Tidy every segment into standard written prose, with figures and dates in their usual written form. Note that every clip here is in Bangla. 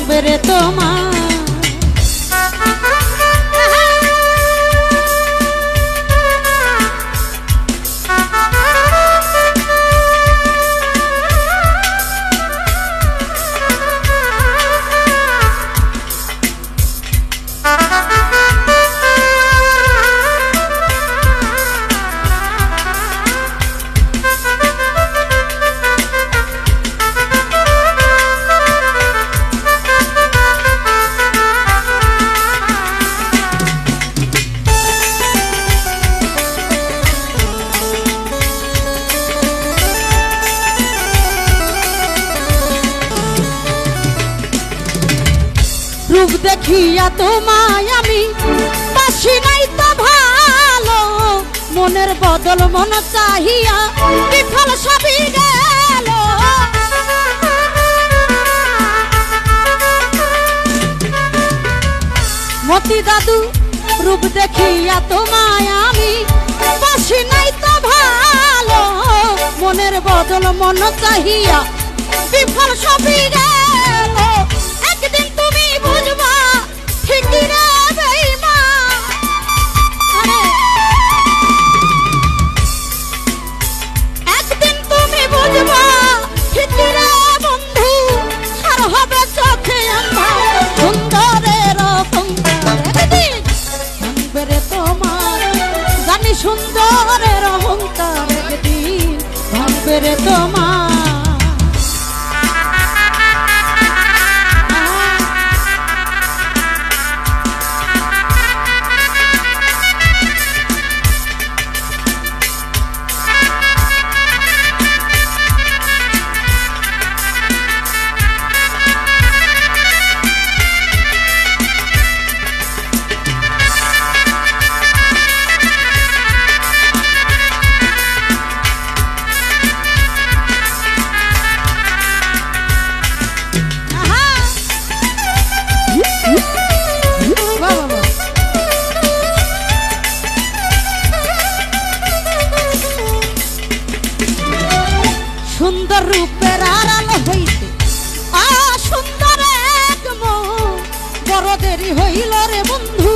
ভাঙবে রে তোমার। রূপ দেখিয়া তোমায় আমি বাসি নাই তো ভালো, মনের বদল মন চাহিয়া বিফল সবই গেল। মতি দাদু রূপ দেখিয়া তোমায় আমি বাসি নাই তো ভালো, মনের বদল মন চাহিয়া বিফল সবই গেল। একদিন তুমি বুঝবা ঠিকই রে বেঈমান, একদিন তুমি বুঝবা ঠিকই রে বন্ধু, আর হবে চোখে আন্ধার সুন্দরের অহংকার। একদিন ভাঙবে রে তোমার, জানি সুন্দরের অহংকার, একদিন ভাঙবে রে তোমার। সুন্দর রূপের আড়াল হইতে সুন্দর এক মন, বড় দেরি হইল রে বন্ধু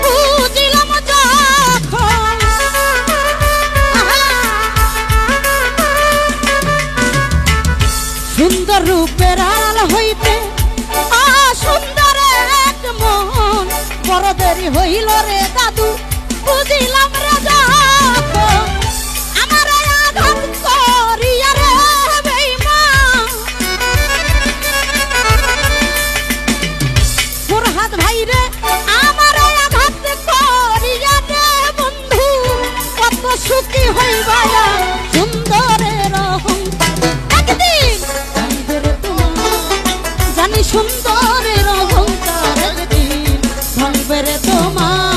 বুঝিলাম যখন। সুন্দর রূপের আড়াল হইতে সুন্দর এক মন, বড় দেরি হইল রে দাদু বুঝিলাম রে যখন। সুখী হইবা সুন্দরের অহংকার, একদিন ভাঙবে রে তোমার, জানি সুন্দরের অহংকার, একদিন ভাঙবে রে তোমার।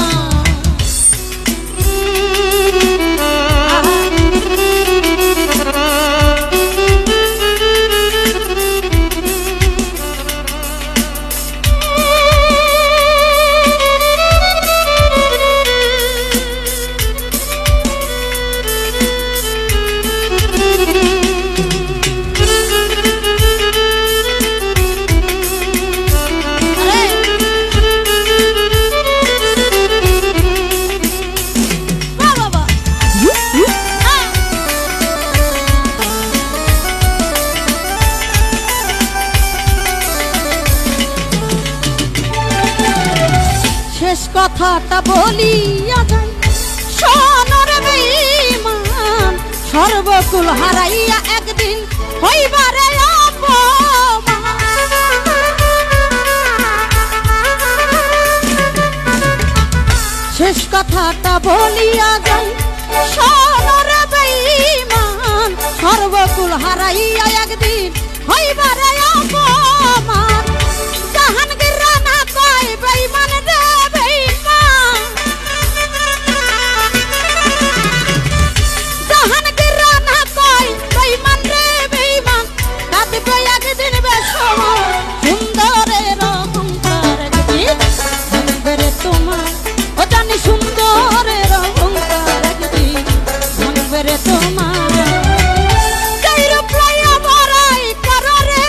শেষ কথাটা বলিয়া যাই শোনর বেঈমান, সর্বকুল হারাইয়া একদিন হইবারে অপমান। শেষ কথাটা বলিয়া যাই শোনর বেঈমান, সর্বকুল হারাইয়া একদিন হইবারে অপমান। জাহাঙ্গীর রানা কয় বেঈমান রে বেঈমান, জাহাঙ্গীর রানা কয় বেঈমান রে বেঈমান, কাঁদবে একদিন বেসময় সুন্দরের অহংকার, একদিন ভাঙবে রে তোমার, ও জানি সুন্দরের অহংকার, একদিন ভাঙবে রে তোমার। যেই রূপ লইয়া বড়াই করো রে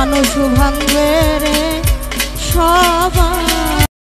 মানুষ ভাঙবে রে সবাই।